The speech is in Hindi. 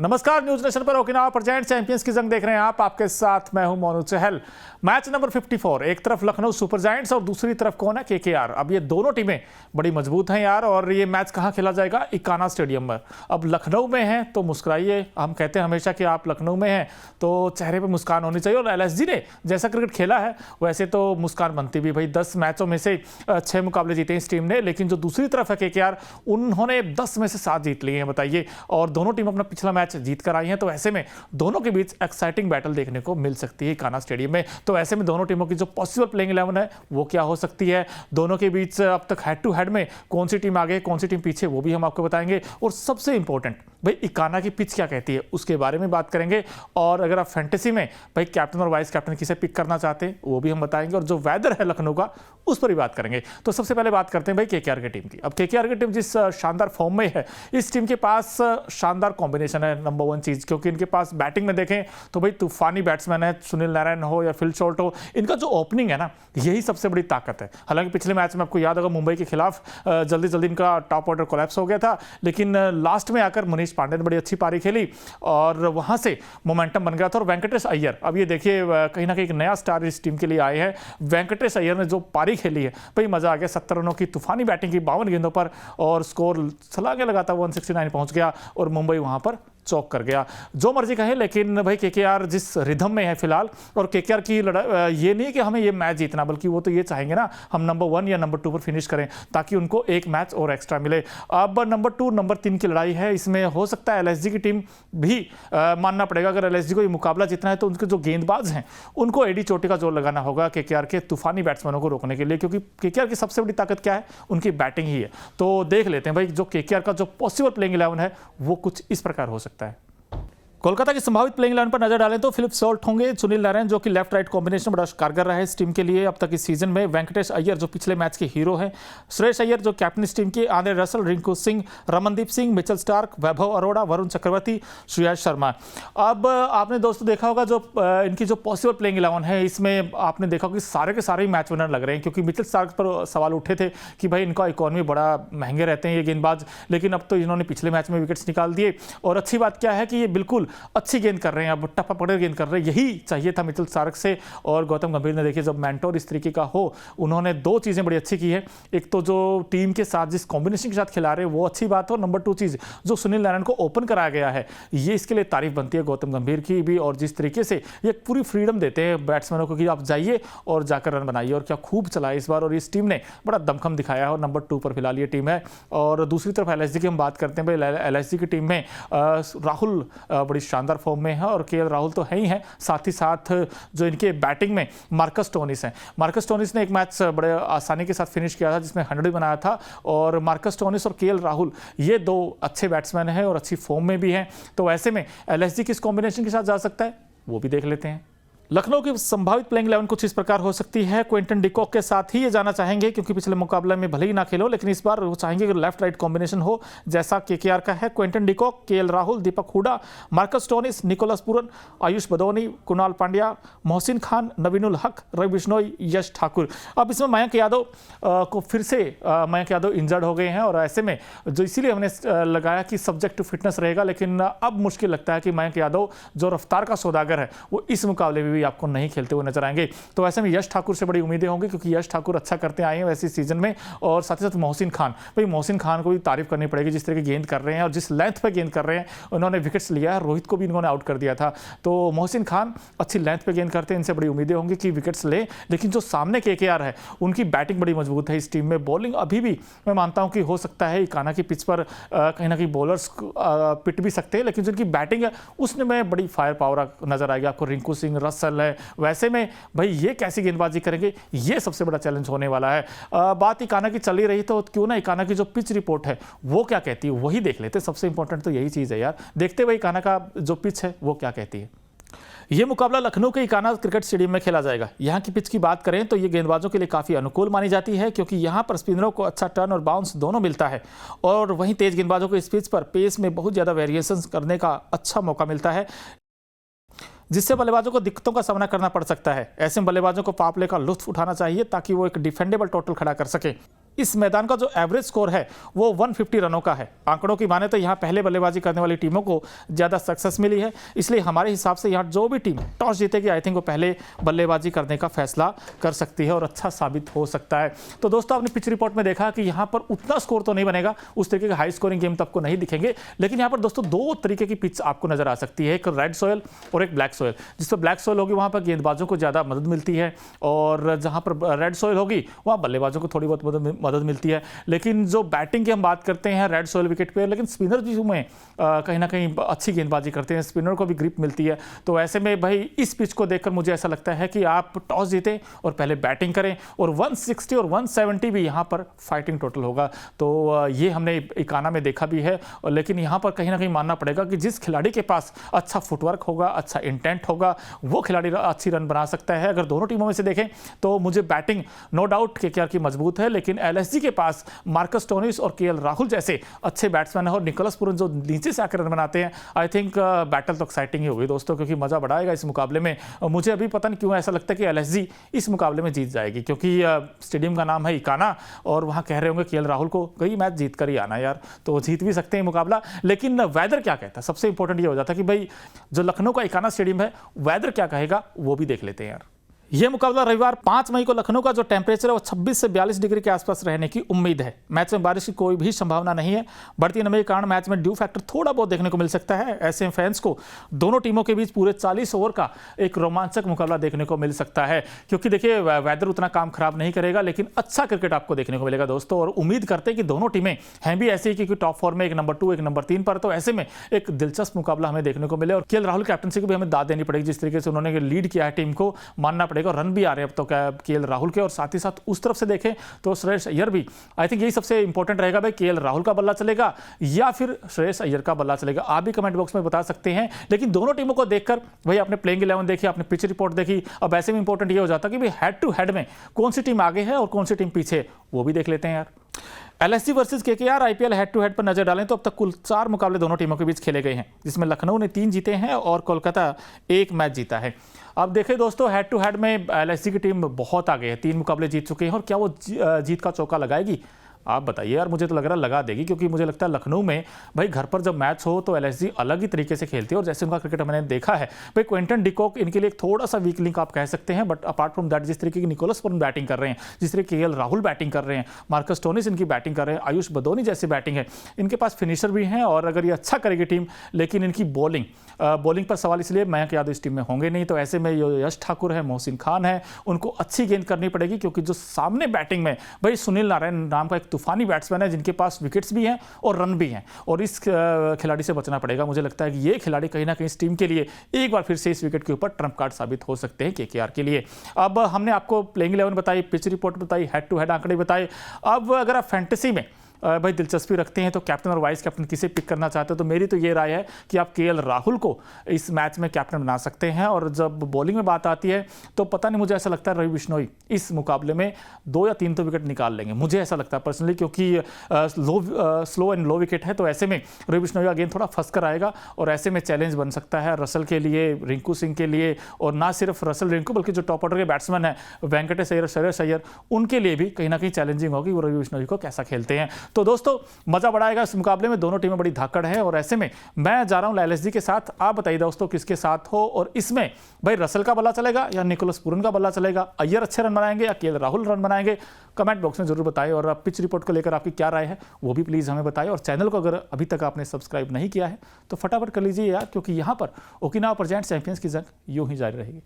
नमस्कार, न्यूज नेशन पर ओकिनावा प्रेजेंट चैंपियंस की जंग देख रहे हैं आप। आपके साथ मैं हूं मोनू चहल। मैच नंबर 54, एक तरफ लखनऊ सुपर जायंट्स और दूसरी तरफ कौन है, केकेआर। अब ये दोनों टीमें बड़ी मजबूत हैं यार। और ये मैच कहां खेला जाएगा? इकाना स्टेडियम में। अब लखनऊ में हैं तो मुस्कुराइए। हम कहते हैं हमेशा कि आप लखनऊ में हैं तो चेहरे पर मुस्कान होनी चाहिए। और एलएसजी ने जैसा क्रिकेट खेला है वैसे तो मुस्कान बनती भी। भाई 10 मैचों में से 6 मुकाबले जीते इस टीम ने, लेकिन जो दूसरी तरफ है केकेआर, उन्होंने 10 में से 7 जीत लिए हैं, बताइए। और दोनों टीम अपना पिछला मैच जीत कर आई हैं, तो ऐसे में दोनों के बीच एक्साइटिंग बैटल देखने को मिल सकती है काना स्टेडियम में। तो ऐसे में दोनों टीमों की जो पॉसिबल प्लेइंग 11 है वो क्या हो सकती है, दोनों के बीच अब तक हेड टू हेड में कौन सी टीम आगे कौन सी टीम पीछे, वो भी हम आपको बताएंगे। और सबसे इंपॉर्टेंट, भाई इकाना की पिच क्या कहती है उसके बारे में बात करेंगे। और अगर आप फैंटेसी में भाई कैप्टन और वाइस कैप्टन किसे पिक करना चाहते हैं वो भी हम बताएंगे। और जो वेदर है लखनऊ का उस पर भी बात करेंगे। तो सबसे पहले बात करते हैं भाई केकेआर की टीम की। अब केकेआर की टीम जिस शानदार फॉर्म में है, इस टीम के पास शानदार कॉम्बिनेशन है। नंबर 1 चीज, क्योंकि इनके पास बैटिंग में देखें तो भाई तूफानी बैट्समैन है, सुनील नारायण हो या फिल शॉर्ट हो, इनका जो ओपनिंग है ना यही सबसे बड़ी ताकत है। हालांकि पिछले मैच में आपको याद होगा मुंबई के खिलाफ जल्दी जल्दी इनका टॉप ऑर्डर कोलैप्स हो गया था, लेकिन लास्ट में आकर मनीष पांडे ने बड़ी अच्छी पारी खेली और वहां से मोमेंटम बन गया था। और वेंकटेश अय्यर, अब ये देखिए कहीं ना कहीं एक नया स्टार इस टीम के लिए आए हैं। वेंकटेश अय्यर ने जो पारी खेली है भाई मजा आ गया। 70 रनों की तूफानी बैटिंग की 52 गेंदों पर, और स्कोर छलांगे लगाता 169 पहुंच गया और मुंबई वहां पर चौक कर गया। जो मर्जी कहें, लेकिन भाई केकेआर जिस रिदम में है फिलहाल, और केकेआर की लड़ाई ये नहीं कि हमें ये मैच जीतना, बल्कि वो तो ये चाहेंगे ना हम नंबर 1 या नंबर 2 पर फिनिश करें ताकि उनको एक मैच और एक्स्ट्रा मिले। अब नंबर 2 नंबर 3 की लड़ाई है। इसमें हो सकता है एलएसजी की टीम भी मानना पड़ेगा। अगर एलएसजी को ये मुकाबला जीतना है तो उनके जो गेंदबाज हैं उनको एडी चोटी का जोर लगाना होगा केकेआर के तूफानी बैट्समैनों को रोकने के लिए, क्योंकि केकेआर की सबसे बड़ी ताकत क्या है? उनकी बैटिंग ही है। तो देख लेते हैं भाई जो केकेआर का जो पॉसिबल प्लेइंग 11 है वो कुछ इस प्रकार हो सकता है। कोलकाता की संभावित प्लेइंग 11 पर नजर डालें तो फिलिप सॉल्ट होंगे, सुनील नारायण जो कि लेफ्ट राइट कॉम्बिनेशन बड़ा कारगर रहा है इस टीम के लिए अब तक इस सीजन में। वेंकटेश अय्यर जो पिछले मैच के हीरो हैं, श्रेयस अय्यर जो कैप्टन इस टीम के, Andre Russell, Rinku Singh, Ramandeep Singh, Mitchell Starc, Vaibhav Arora, Varun Chakravarthy, Shreyas Sharma. अब आपने दोस्तों देखा होगा जो इनकी जो पॉसिबल प्लेइंग 11 है, इसमें आपने देखा होगा कि सारे के सारे मैच विनर लग रहे हैं। क्योंकि मिचेल स्टार्क पर सवाल उठे थे कि भाई इनका इकॉनमी बड़ा महंगे रहते हैं ये गेंदबाज, लेकिन अब तो इन्होंने पिछले मैच में विकेट्स निकाल दिए। और अच्छी बात क्या है कि ये बिल्कुल अच्छी गेंद कर रहे हैं, अब टप्पा पकड़ गेंद कर रहे हैं। यही चाहिए था मिचेल स्टार्क से। और गौतम गंभीर ने देखिए जब मेंटोर इस तरीके का हो, उन्होंने 2 चीजें बड़ी अच्छी की है। एक तो जो टीम के साथ जिस कॉम्बिनेशन के साथ खिला रहे हैं वो अच्छी बात है, और नंबर 2 चीज जो सुनील नारायण को ओपन कराया गया है, ये इसके लिए तारीफ बनती है गौतम गंभीर की भी। और जिस तरीके से ये पूरी फ्रीडम देते हैं बैट्समैनों को कि आप जाइए और जाकर रन बनाइए, और क्या खूब चला इस बार। और इस टीम ने बड़ा दमखम दिखाया है और नंबर 2 पर फिलहाल ये टीम है। और दूसरी तरफ एलएसजी की हम बात करते हैं भाई, एलएसजी की टीम में राहुल बड़ी शानदार फॉर्म में है और केएल राहुल तो है ही है, साथ ही साथ जो इनके बैटिंग में मार्कस स्टोनिस हैं। मार्कस स्टोनिस ने एक मैच बड़े आसानी के साथ फिनिश किया था जिसमें 100 बनाया था। और मार्कस स्टोनिस और केएल राहुल ये 2 अच्छे बैट्समैन हैं और अच्छी फॉर्म में भी हैं। तो ऐसे में एलएसजी किस कॉम्बिनेशन के साथ जा सकता है वो भी देख लेते हैं। लखनऊ की संभावित प्लेइंग 11 कुछ इस प्रकार हो सकती है। क्विंटन डिकॉक के साथ ही ये जाना चाहेंगे, क्योंकि पिछले मुकाबले में भले ही ना खेलो लेकिन इस बार वो चाहेंगे कि लेफ्ट राइट कॉम्बिनेशन हो जैसा केकेआर का है। Quinton de Kock, KL Rahul, Deepak Hooda, Marcus Stoinis, Nicholas Pooran, Ayush Badoni, Krunal Pandya, Mohsin Khan, Naveen ul Haq, Ravi Bishnoi, यश ठाकुर। अब इसमें मयंक यादव को फिर से मयंक यादव इंजर्ड हो गए हैं, और ऐसे में जो इसीलिए हमने लगाया कि सब्जेक्ट टू फिटनेस रहेगा। लेकिन अब मुश्किल लगता है कि मयंक यादव जो रफ्तार का सौदागर है वो इस मुकाबले में आपको नहीं खेलते हुए नजर आएंगे। तो ऐसे में यश ठाकुर से बड़ी उम्मीदें होंगी, क्योंकि यश ठाकुर अच्छा करते आए हैं वैसे सीजन में। और साथ ही साथ मोहसिन खान, भाई मोहसिन खान को भी तारीफ करनी पड़ेगी जिस तरह की गेंद कर रहे हैं और जिस लेंथ पे गेंद कर रहे हैं। उन्होंने विकेट्स लिया है, रोहित को भी इन्होंने आउट कर दिया था। तो मोहसिन खान अच्छी लेंथ पे गेंद करते हैं, इनसे बड़ी उम्मीदें होंगी कि विकेट्स ले। लेकिन जो सामने केकेआर है उनकी बैटिंग बड़ी मजबूत है इस टीम में। बॉलिंग अभी भी मैं मानता हूं कि हो सकता है इकाना की पिच पर कहीं ना कहीं बॉलर्स पिट भी सकते हैं, लेकिन जिनकी बैटिंग है उसमें बड़ी फायर पावर नजर आएगी आपको। रिंकू सिंह, रसल है, वैसे में भाई ये कैसी गेंदबाजी करेंगे, ये सबसे बड़ा चैलेंज होने वाला है। बात इकाना की चल ही रही तो क्यों ना इकाना की जो पिच रिपोर्ट है वो क्या कहती है वही देख लेते। सबसे इंपॉर्टेंट तो यही चीज है यार, देखते हुए इकाना का जो पिच है वो क्या कहती है। ये मुकाबला लखनऊ के इकाना क्रिकेट स्टेडियम में खेला जाएगा। यहाँ की पिच की बात करें तो ये गेंदबाजों के लिए काफ़ी अनुकूल मानी जाती है, क्योंकि यहाँ पर स्पिनरों को अच्छा टर्न और बाउंस दोनों मिलता है, और वहीं तेज गेंदबाजों को इस पिच पर पेस में बहुत ज़्यादा वेरिएशंस करने का अच्छा मौका मिलता है, जिससे बल्लेबाजों को दिक्कतों का सामना करना पड़ सकता है। ऐसे में बल्लेबाजों को पावर प्ले का लुत्फ उठाना चाहिए ताकि वो एक डिफेंडेबल टोटल खड़ा कर सके। इस मैदान का जो एवरेज स्कोर है वो 150 रनों का है। आंकड़ों की माने तो यहाँ पहले बल्लेबाजी करने वाली टीमों को ज़्यादा सक्सेस मिली है, इसलिए हमारे हिसाब से यहाँ जो भी टीम टॉस जीतेगी आई थिंक वो पहले बल्लेबाजी करने का फैसला कर सकती है और अच्छा साबित हो सकता है। तो दोस्तों आपने पिच रिपोर्ट में देखा कि यहाँ पर उतना स्कोर तो नहीं बनेगा, उस तरीके के हाई स्कोरिंग गेम तो आपको नहीं दिखेंगे, लेकिन यहाँ पर दोस्तों दो तरीके की पिच आपको नजर आ सकती है, एक रेड सॉयल और एक ब्लैक सॉयल। जिस पर ब्लैक सॉयल होगी वहाँ पर गेंदबाजों को ज़्यादा मदद मिलती है और जहाँ पर रेड सॉयल होगी वहाँ बल्लेबाजों को थोड़ी बहुत मदद मिलती है। लेकिन जो बैटिंग की हम बात करते हैं रेड सॉयल विकेट पे, लेकिन स्पिनर भी में कहीं ना कहीं अच्छी गेंदबाजी करते हैं, स्पिनर को भी ग्रिप मिलती है। तो ऐसे में भाई इस पिच को देखकर मुझे ऐसा लगता है कि आप टॉस जीतें और पहले बैटिंग करें और 160 और 170 भी यहाँ पर फाइटिंग टोटल होगा। तो ये हमने इकाना में देखा भी है, लेकिन यहाँ पर कहीं ना कहीं मानना पड़ेगा कि जिस खिलाड़ी के पास अच्छा फुटवर्क होगा, अच्छा इंटेंट होगा, वो खिलाड़ी अच्छी रन बना सकता है। अगर दोनों टीमों में से देखें तो मुझे बैटिंग नो डाउट केकेआर की मजबूत है, लेकिन एलएसजी के पास मार्कस स्टोनिस और केएल राहुल जैसे अच्छे बैट्समैन है और निकोलस पूरन जो नीचे से आकर रन बनाते हैं। आई थिंक बैटल तो एक्साइटिंग ही होगी दोस्तों, क्योंकि मजा बड़ा आएगा इस मुकाबले में। मुझे अभी पता नहीं क्यों ऐसा लगता है कि एलएसजी इस मुकाबले में जीत जाएगी, क्योंकि स्टेडियम का नाम है इकाना और वहां कह रहे होंगे केएल राहुल को कई मैच जीत कर ही आना यार, तो जीत भी सकते हैं मुकाबला। लेकिन वेदर क्या कहता है, सबसे इंपॉर्टेंट ये हो जाता है कि भाई जो लखनऊ का इकाना स्टेडियम है वेदर क्या कहेगा वो भी देख लेते हैं यार। यह मुकाबला रविवार 5 मई को लखनऊ का जो टेम्परेचर है वो 26 से 42 डिग्री के आसपास रहने की उम्मीद है। मैच में बारिश की कोई भी संभावना नहीं है। बढ़ती नमी के कारण मैच में ड्यू फैक्टर थोड़ा बहुत देखने को मिल सकता है। ऐसे में फैंस को दोनों टीमों के बीच पूरे 40 ओवर का एक रोमांचक मुकाबला देखने को मिल सकता है, क्योंकि देखिए वेदर उतना काम खराब नहीं करेगा, लेकिन अच्छा क्रिकेट आपको देखने को मिलेगा दोस्तों। और उम्मीद करते हैं कि दोनों टीमें हैं भी ऐसी क्योंकि टॉप 4 में एक नंबर 2 एक नंबर 3 पर, तो ऐसे में एक दिलचस्प मुकाबला हमें देखने को मिले। और केएल राहुल कैप्टनसी को भी हमें दाद देनी पड़ेगी, जिस तरीके से उन्होंने लीड किया है टीम को, मानना पड़ेगा। रन भी आ रहे हैं तो केएल राहुल के, और साथ ही साथ उस तरफ से देखें तो श्रेयस अय्यर भी, आई थिंक यही सबसे इंपॉर्टेंट रहेगा भाई, केएल राहुल का बल्ला चलेगा या फिर श्रेयस अय्यर का बल्ला चलेगा। आप भी कमेंट बॉक्स में बता सकते हैं। लेकिन दोनों टीमों को देखकर भाई आपने प्लेइंग 11 देखी, आपने पिच रिपोर्ट देखी, अब ऐसे में इंपॉर्टेंट ये हो जाता कि भाई हेड टू हेड में कौन सी टीम आगे है और कौन सी टीम पीछे, वो भी देख लेते हैं यार। LSG versus KKR IPL head to head पर नजर डालें तो अब तक कुल 4 मुकाबले दोनों टीमों के बीच खेले गए हैं, जिसमें लखनऊ ने 3 जीते हैं और कोलकाता 1 मैच जीता है। अब देखें दोस्तों हेड टू हेड में एलएसजी की टीम बहुत आगे है, 3 मुकाबले जीत चुके हैं और क्या वो जीत का चौका लगाएगी? आप बताइए यार, मुझे तो लग रहा है लगा देगी, क्योंकि मुझे लगता है लखनऊ में भाई घर पर जब मैच हो तो एलएसजी अलग ही तरीके से खेलती है और जैसे उनका क्रिकेट मैंने देखा है भाई, क्विंटन डिकॉक इनके लिए एक थोड़ा सा वीक लिंक आप कह सकते हैं, बट अपार्ट फ्रॉम दैट जिस तरीके की निकोलस पूरन बैटिंग कर रहे हैं, जिस तरीके केएल राहुल बैटिंग कर रहे हैं, मार्कस स्टोनिस इनकी बैटिंग कर रहे हैं, आयुष बदोनी जैसी बैटिंग है, इनके पास फिनिशर भी हैं और अगर ये अच्छा करेगी टीम, लेकिन इनकी बॉलिंग पर सवाल इसलिए मयंक यादव इस टीम में होंगे नहीं, तो ऐसे में यश ठाकुर है, मोहसिन खान है, उनको अच्छी गेंद करनी पड़ेगी, क्योंकि जो सामने बैटिंग में भाई सुनील नारायण नाम का एक तूफानी बैट्समैन है जिनके पास विकेट्स भी हैं और रन भी हैं, और इस खिलाड़ी से बचना पड़ेगा। मुझे लगता है कि ये खिलाड़ी कहीं ना कहीं इस टीम के लिए एक बार फिर से इस विकेट के ऊपर ट्रम्प कार्ड साबित हो सकते हैं केकेआर के लिए। अब हमने आपको प्लेइंग 11 बताई, पिच रिपोर्ट बताई, हेड टू हेड आंकड़े बताए। अब अगर आप फैंटेसी में भाई दिलचस्पी रखते हैं तो कैप्टन और वाइस कैप्टन किसे पिक करना चाहते हो, तो मेरी तो ये राय है कि आप केएल राहुल को इस मैच में कैप्टन बना सकते हैं। और जब बॉलिंग में बात आती है तो पता नहीं, मुझे ऐसा लगता है रवि बिश्नोई इस मुकाबले में 2 या 3 तो विकेट निकाल लेंगे, मुझे ऐसा लगता है पर्सनली, क्योंकि स्लो एंड लो विकेट है, तो ऐसे में रवि बिश्नोई का गेंद थोड़ा फंस कर आएगा और ऐसे में चैलेंज बन सकता है रसल के लिए, रिंकू सिंह के लिए, और ना सिर्फ रसल रिंकू बल्कि जो टॉप ऑर्डर के बैट्समैन है वेंकटेश अय्यर, श्रेयस अय्यर, उनके लिए भी कहीं ना कहीं चैलेंजिंग होगी वो रवि बिश्नोई को कैसा खेलते हैं। तो दोस्तों मजा बड़ा आएगा इस मुकाबले में, दोनों टीमें बड़ी धाकड़ है और ऐसे में मैं जा रहा हूं एलएसजी के साथ। आप बताइए दोस्तों किसके साथ हो, और इसमें भाई रसल का बल्ला चलेगा या निकोलस पूरन का बल्ला चलेगा, अय्यर अच्छे रन बनाएंगे या केएल राहुल रन बनाएंगे? कमेंट बॉक्स में जरूर बताएं। और पिच रिपोर्ट को लेकर आपकी क्या राय है वो भी प्लीज हमें बताएं। और चैनल को अगर अभी तक आपने सब्सक्राइब नहीं किया है तो फटाफट कर लीजिए यार, क्योंकि यहां पर ओकिनावा प्रेजेंट्स चैंपियंस की जंग यूं ही जारी रहेगी।